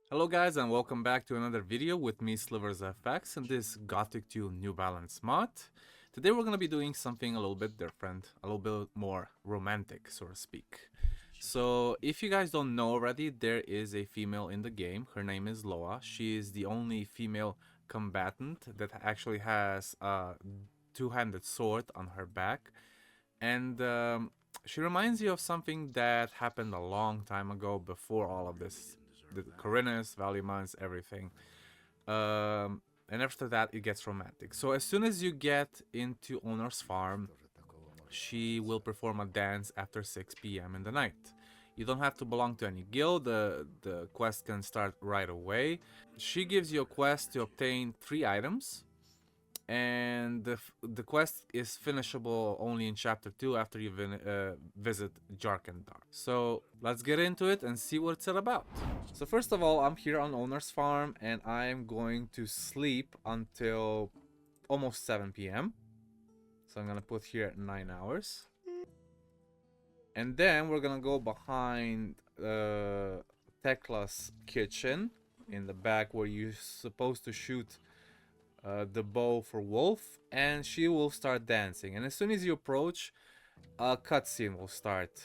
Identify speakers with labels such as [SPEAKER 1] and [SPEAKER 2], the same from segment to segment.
[SPEAKER 1] Hello guys and welcome back to another video with me Slivers FX and this Gothic 2 New Balance mod. Today we're going to be doing something a little bit different, a little bit more romantic, so to speak. So if you guys don't know already, there is a female in the game. Her name is Loa. She is the only female combatant that actually has a two-handed sword on her back. And she reminds you of something that happened a long time ago before all of this. The Corinnes, Valimans, everything. And after that, it gets romantic. So as soon as you get into Owner's farm, she will perform a dance after 6 p.m. in the night. You don't have to belong to any guild, the quest can start right away. She gives you a quest to obtain 3 items, and the quest is finishable only in chapter 2 after you visit Jarkendar. So let's get into it and see what it's all about. So first of all, I'm here on Owner's farm and I am going to sleep until almost 7 p.m. So I'm gonna put here 9 hours. And then we're gonna go behind Tekla's kitchen in the back where you're supposed to shoot the bow for Wolf, and she will start dancing. And as soon as you approach, a cutscene will start.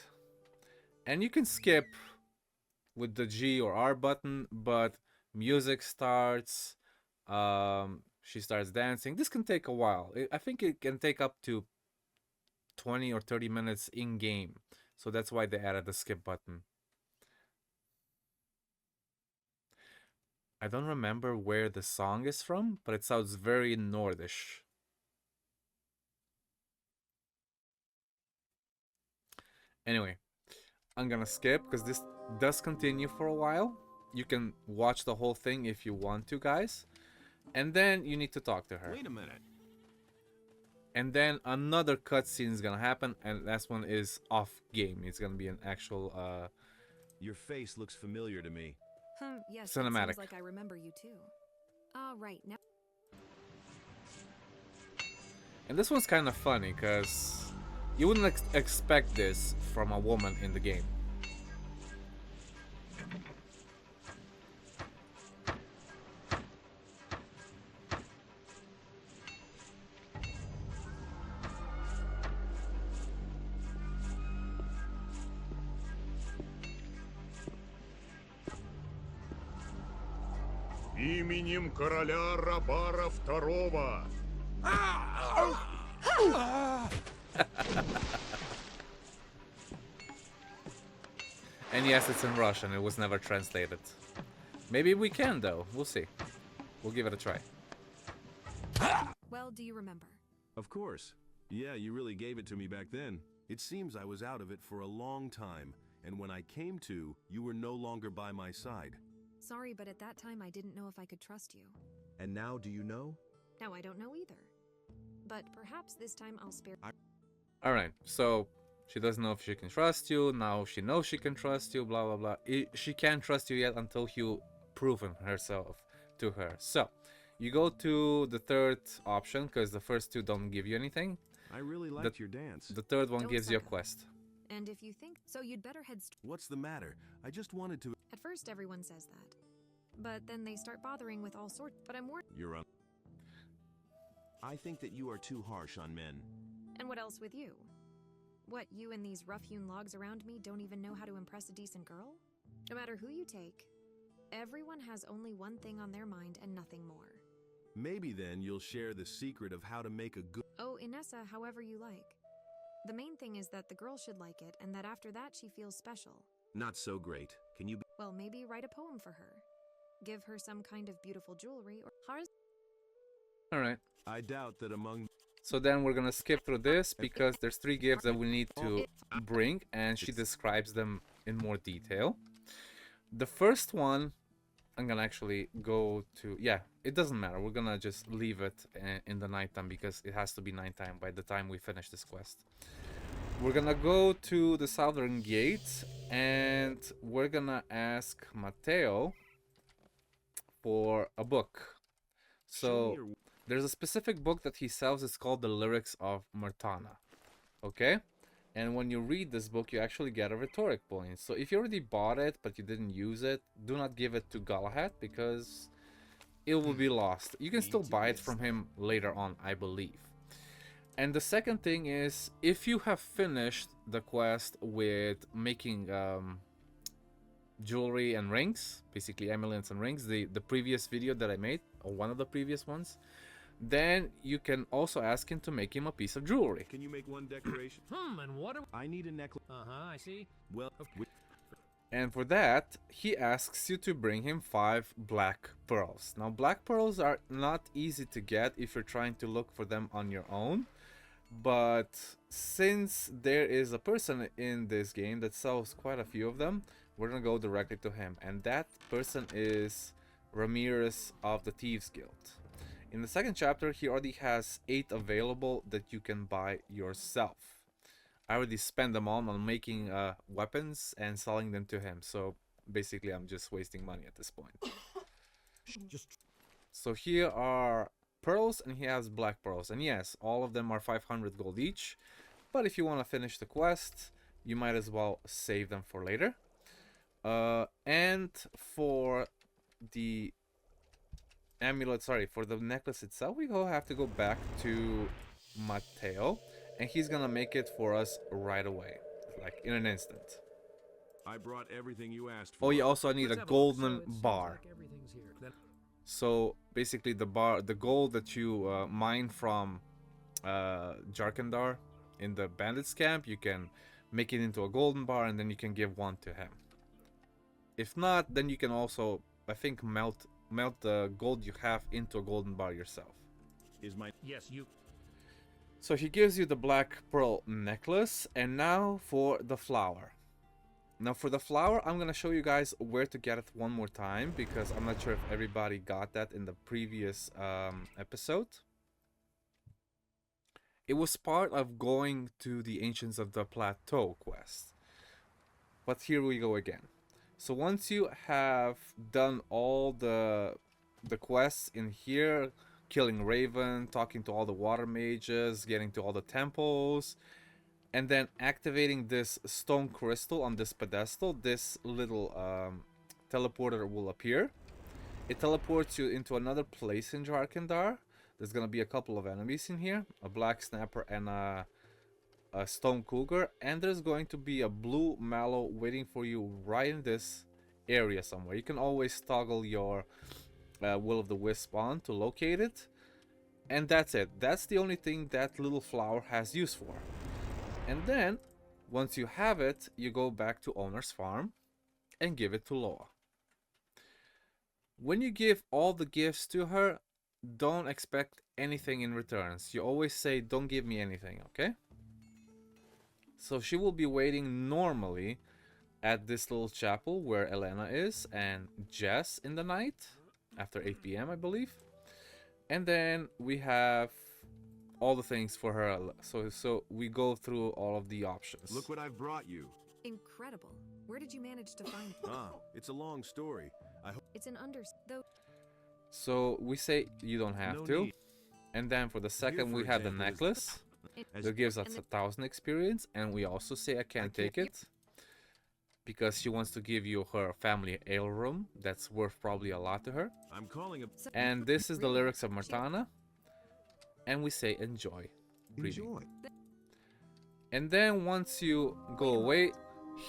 [SPEAKER 1] And you can skip with the G or R button, but music starts. She starts dancing. This can take a while. I think it can take up to 20 or 30 minutes in game. So that's why they added the skip button. I don't remember where the song is from, but it sounds very Nordish. Anyway, I'm gonna skip because this does continue for a while. You can watch the whole thing if you want to, guys. And then you need to talk to her.
[SPEAKER 2] Wait a minute.
[SPEAKER 1] And then another cutscene is gonna happen, and last one is off game. It's gonna be an actual
[SPEAKER 2] Your face looks familiar to me.
[SPEAKER 3] Yes,
[SPEAKER 1] cinematic.
[SPEAKER 3] it seems like I remember you too. Right, now...
[SPEAKER 1] And this one's kind of funny because you wouldn't expect this from a woman in the game.
[SPEAKER 4] Именем короля Рабара II.
[SPEAKER 1] And yes, it's in Russian. It was never translated. Maybe we can, though. We'll see. We'll give it a try.
[SPEAKER 3] Well, do you remember?
[SPEAKER 2] Of course. Yeah, you really gave it to me back then. It seems I was out of it for a long time, and when I came to, you were no longer by my side.
[SPEAKER 3] Sorry, but at that time I didn't know if I could trust you.
[SPEAKER 2] And now do you know?
[SPEAKER 3] Now I don't know either. But perhaps this time I'll spare...
[SPEAKER 1] Alright, so she doesn't know if she can trust you. Now she knows she can trust you, blah, blah, blah. She can't trust you yet until you proven herself to her. So, you go to the third option, because the first two don't give you anything.
[SPEAKER 2] I really liked your dance.
[SPEAKER 1] The third one
[SPEAKER 3] Don't
[SPEAKER 1] gives you a
[SPEAKER 3] suck up.
[SPEAKER 1] quest.
[SPEAKER 3] And if you think so, you'd better head...
[SPEAKER 2] What's the matter? I just wanted to...
[SPEAKER 3] At first everyone says that. But then they start bothering with all sorts... But I'm worried...
[SPEAKER 2] You're on. I think that you are too harsh on men.
[SPEAKER 3] And what else with you? What, you and these rough-hewn logs around me don't even know how to impress a decent girl? No matter who you take, everyone has only one thing on their mind and nothing more.
[SPEAKER 2] Maybe then you'll share the secret of how to make a good...
[SPEAKER 3] Oh, Inessa, however you like. The main thing is that the girl should like it, and that after that she feels special.
[SPEAKER 2] Not so great. Can you be...
[SPEAKER 3] Well, maybe write a poem for her. Give her some kind of beautiful jewelry or...
[SPEAKER 1] Alright.
[SPEAKER 2] I doubt that among...
[SPEAKER 1] So then we're gonna skip through this because there's 3 gifts that we need to bring, and she describes them in more detail. The first one, I'm gonna actually go to... Yeah, it doesn't matter. We're gonna just leave it in the nighttime because it has to be nighttime by the time we finish this quest. We're gonna go to the southern gate and we're gonna ask Matteo for a book. So there's a specific book that he sells. It's called The Lyrics of Myrtana. Okay? And when you read this book, you actually get a rhetoric point. So if you already bought it, but you didn't use it, do not give it to Galahad, because it will be lost. You can still buy it from him later on, I believe. And the second thing is, if you have finished the quest with making jewelry and rings, basically amulets and rings, the previous video that I made, or one of the previous ones, then you can also ask him to make him a piece of jewelry.
[SPEAKER 2] Can you make one decoration?
[SPEAKER 5] And what are...
[SPEAKER 2] I need a necklace.
[SPEAKER 5] I see.
[SPEAKER 2] Well,
[SPEAKER 1] And for that, he asks you to bring him 5 black pearls. Now, black pearls are not easy to get if you're trying to look for them on your own. But since there is a person in this game that sells quite a few of them, we're gonna go directly to him. And that person is Ramirez of the Thieves Guild. In the second chapter, he already has 8 available that you can buy yourself. I already spent them all on making weapons and selling them to him. So basically, I'm just wasting money at this point. So here are pearls, and he has black pearls. And yes, all of them are 500 gold each. But if you want to finish the quest, you might as well save them for later. And for the amulet, for the necklace itself, we have to go back to Matteo, and he's gonna make it for us right away, like in an instant.
[SPEAKER 2] I brought everything you asked for.
[SPEAKER 1] Oh yeah, also I need a golden
[SPEAKER 5] So it seems
[SPEAKER 1] bar.
[SPEAKER 5] like everything's here. Then...
[SPEAKER 1] So basically the gold that you mine from Jarkandar in the bandits camp, you can make it into a golden bar, and then you can give one to him. If not, then you can also, I think, melt the gold you have into a golden bar yourself.
[SPEAKER 2] Is my
[SPEAKER 5] Yes, you...
[SPEAKER 1] So he gives you the black pearl necklace, and now for the flower. Now for the flower, I'm gonna show you guys where to get it one more time, because I'm not sure if everybody got that in the previous episode. It was part of going to the Ancients of the Plateau quest. But here we go again. So once you have done all the quests in here, killing Raven, talking to all the water mages, getting to all the temples, and then activating this stone crystal on this pedestal, this little teleporter will appear. It teleports you into another place in Jarkandar. There's gonna be a couple of enemies in here, a black snapper and a stone cougar, and there's going to be a blue mallow waiting for you right in this area somewhere. You can always toggle your will of the wisp on to locate it, and that's it. That's the only thing that little flower has use for. And then once you have it, you go back to owner's farm and give it to Loa. When you give all the gifts to her, don't expect anything in returns. You always say, don't give me anything, okay? So she will be waiting normally at this little chapel where Elena is and Jess in the night after 8 p.m. I believe. And then we have all the things for her. So we go through all of the options.
[SPEAKER 2] Look what I've brought you.
[SPEAKER 3] Incredible. Where did you manage to find
[SPEAKER 2] It's a long story. I hope
[SPEAKER 3] It's an though.
[SPEAKER 1] So we say you don't have
[SPEAKER 2] No
[SPEAKER 1] to.
[SPEAKER 2] need.
[SPEAKER 1] And then for the second
[SPEAKER 2] for
[SPEAKER 1] we have the
[SPEAKER 2] example, is-
[SPEAKER 1] necklace.
[SPEAKER 2] as
[SPEAKER 1] That gives us
[SPEAKER 3] and
[SPEAKER 1] 1,000 experience, and we also say I can't take it because she wants to give you her family ale room. That's worth probably a lot to her.
[SPEAKER 2] I'm calling a
[SPEAKER 1] And this is the lyrics of Martana, and we say enjoy breathing.
[SPEAKER 2] enjoy.
[SPEAKER 1] And then once you go away,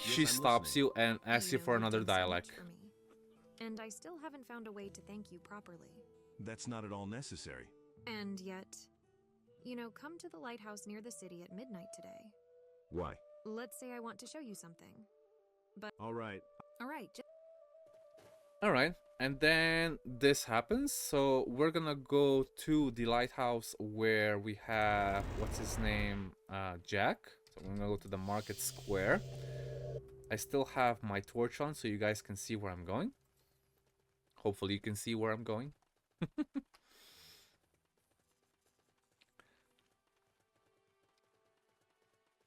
[SPEAKER 1] she
[SPEAKER 2] I'm
[SPEAKER 1] stops
[SPEAKER 2] listening.
[SPEAKER 1] you and asks you for
[SPEAKER 3] really
[SPEAKER 1] another
[SPEAKER 3] did so much
[SPEAKER 1] dialect.
[SPEAKER 3] for me. And I still haven't found a way to thank you properly.
[SPEAKER 2] That's not at all necessary.
[SPEAKER 3] And yet, you know, come to the lighthouse near the city at midnight today.
[SPEAKER 2] Why?
[SPEAKER 3] Let's say I want to show you something.
[SPEAKER 2] All right.
[SPEAKER 3] All right,
[SPEAKER 1] Alright, and then this happens. So we're gonna go to the lighthouse where we have, what's his name, Jack. So we're gonna go to the market square. I still have my torch on so you guys can see where I'm going. Hopefully you can see where I'm going.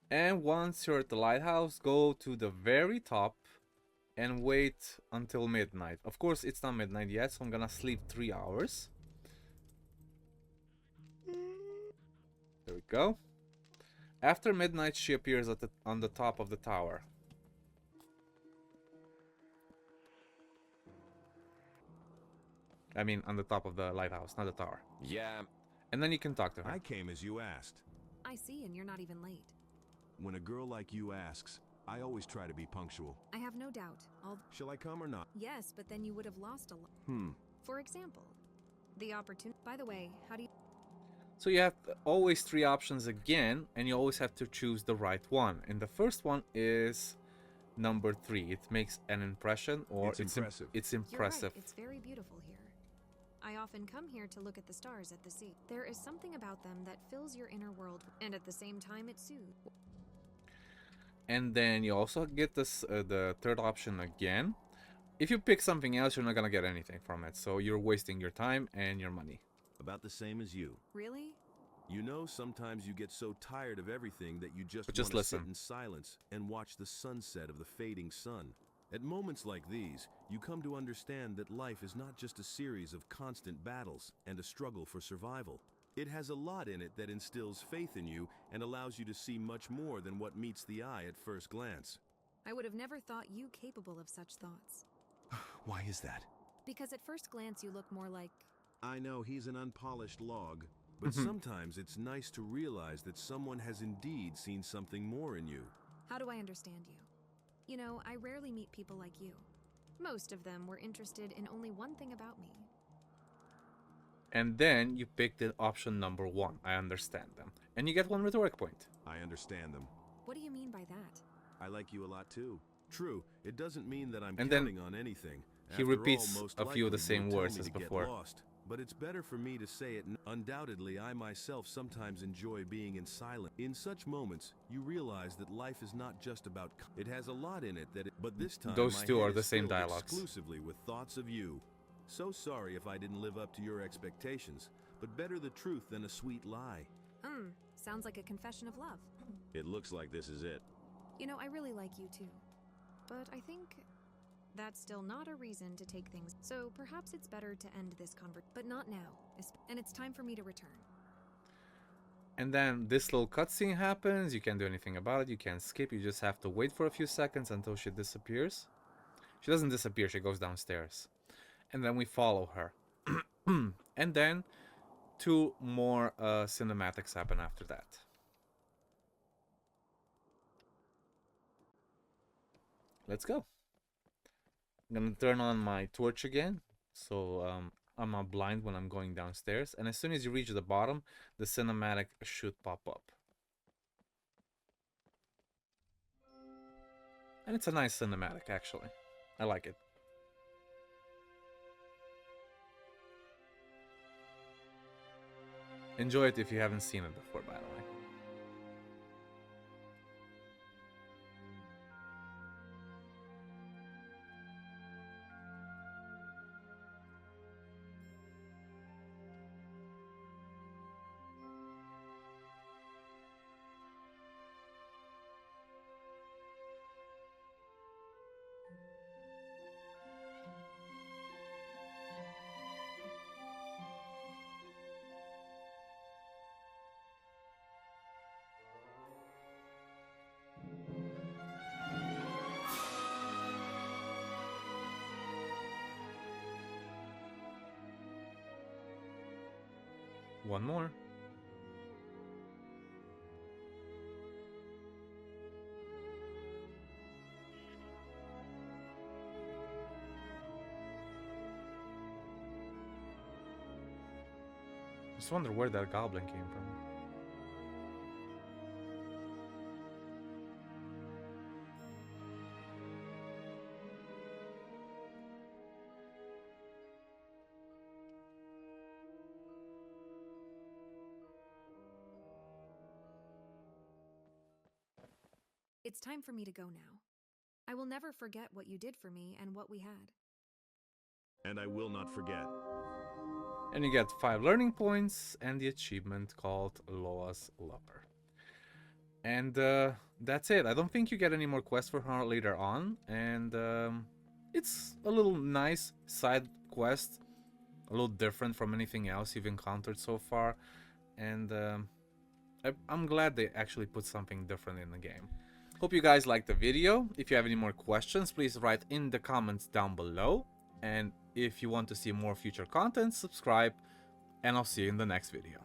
[SPEAKER 1] And once you're at the lighthouse, go to the very top and wait until midnight. Of course, it's not midnight yet, so I'm gonna sleep 3 hours. There we go. After midnight, she appears on the top of the tower. I mean, on the top of the lighthouse, not the tower.
[SPEAKER 2] Yeah,
[SPEAKER 1] And then you can talk to her.
[SPEAKER 2] I came as you asked.
[SPEAKER 3] I see, and you're not even late.
[SPEAKER 2] When a girl like you asks, I always try to be punctual.
[SPEAKER 3] I have no doubt.
[SPEAKER 2] Shall I come or not?
[SPEAKER 3] Yes, but then you would have lost a lot. For example, the opportunity. By the way, how do you?
[SPEAKER 1] So you have always 3 options again, and you always have to choose the right one. And the first one is number 3. It makes an impression, or
[SPEAKER 2] It's impressive.
[SPEAKER 1] It's
[SPEAKER 3] You're
[SPEAKER 1] impressive.
[SPEAKER 3] right. It's very beautiful here. I often come here to look at the stars at the sea. There is something about them that fills your inner world, and at the same time, it soothes.
[SPEAKER 1] And then you also get this the third option again. If you pick something else, you're not gonna get anything from it. So you're wasting your time and your money.
[SPEAKER 2] About the same as you.
[SPEAKER 3] Really?
[SPEAKER 2] You know, sometimes you get so tired of everything that you just
[SPEAKER 1] But just
[SPEAKER 2] want to sit
[SPEAKER 1] listen.
[SPEAKER 2] in silence and watch the sunset of the fading sun. At moments like these, you come to understand that life is not just a series of constant battles and a struggle for survival. It has a lot in it that instills faith in you and allows you to see much more than what meets the eye at first glance.
[SPEAKER 3] I would have never thought you capable of such thoughts.
[SPEAKER 2] Why is that?
[SPEAKER 3] Because at first glance, you look more like.
[SPEAKER 2] I know he's an unpolished log, but sometimes it's nice to realize that someone has indeed seen something more in you.
[SPEAKER 3] How do I understand you? You know, I rarely meet people like you. Most of them were interested in only one thing about me.
[SPEAKER 1] And then you pick the option number 1. I understand them. And you get 1 rhetoric point.
[SPEAKER 2] I understand them.
[SPEAKER 3] What do you mean by that?
[SPEAKER 2] I like you a lot too. True, it doesn't mean that I'm
[SPEAKER 1] And then
[SPEAKER 2] counting on anything.
[SPEAKER 1] he
[SPEAKER 2] After
[SPEAKER 1] repeats
[SPEAKER 2] all, most
[SPEAKER 1] a few of the
[SPEAKER 2] likely
[SPEAKER 1] same
[SPEAKER 2] you'll tell
[SPEAKER 1] words
[SPEAKER 2] me
[SPEAKER 1] as
[SPEAKER 2] to get
[SPEAKER 1] before.
[SPEAKER 2] Lost, but it's better for me to say it. Undoubtedly, I myself sometimes enjoy being in silence. In such moments, you realize that life is not just about. It has a lot in it that. But this time,
[SPEAKER 1] Those
[SPEAKER 2] my
[SPEAKER 1] two
[SPEAKER 2] head
[SPEAKER 1] are the
[SPEAKER 2] is
[SPEAKER 1] same
[SPEAKER 2] filled
[SPEAKER 1] dialogues.
[SPEAKER 2] exclusively with thoughts of you. So sorry if I didn't live up to your expectations, but better the truth than a sweet lie.
[SPEAKER 3] Sounds like a confession of love.
[SPEAKER 2] It looks like this is it.
[SPEAKER 3] You know, I really like you too. But I think that's still not a reason to take things. So perhaps it's better to end this conversation, but not now. And it's time for me to return.
[SPEAKER 1] And then this little cutscene happens. You can't do anything about it. You can't skip. You just have to wait for a few seconds until she disappears. She doesn't disappear. She goes downstairs. And then we follow her. And then 2 more cinematics happen after that. Let's go. I'm gonna turn on my torch again, so I'm not blind when I'm going downstairs. And as soon as you reach the bottom, the cinematic should pop up. And it's a nice cinematic, actually. I like it. Enjoy it if you haven't seen it before, by the way. One more. Just wonder where that goblin came from.
[SPEAKER 3] It's time for me to go now. I will never forget what you did for me and what we had.
[SPEAKER 2] And I will not forget.
[SPEAKER 1] And you get 5 learning points and the achievement called Loa's Lover. And that's it. I don't think you get any more quests for her later on. And it's a little nice side quest. A little different from anything else you've encountered so far. And I'm glad they actually put something different in the game. Hope you guys liked the video. If you have any more questions, please write in the comments down below. And if you want to see more future content, subscribe, and I'll see you in the next video.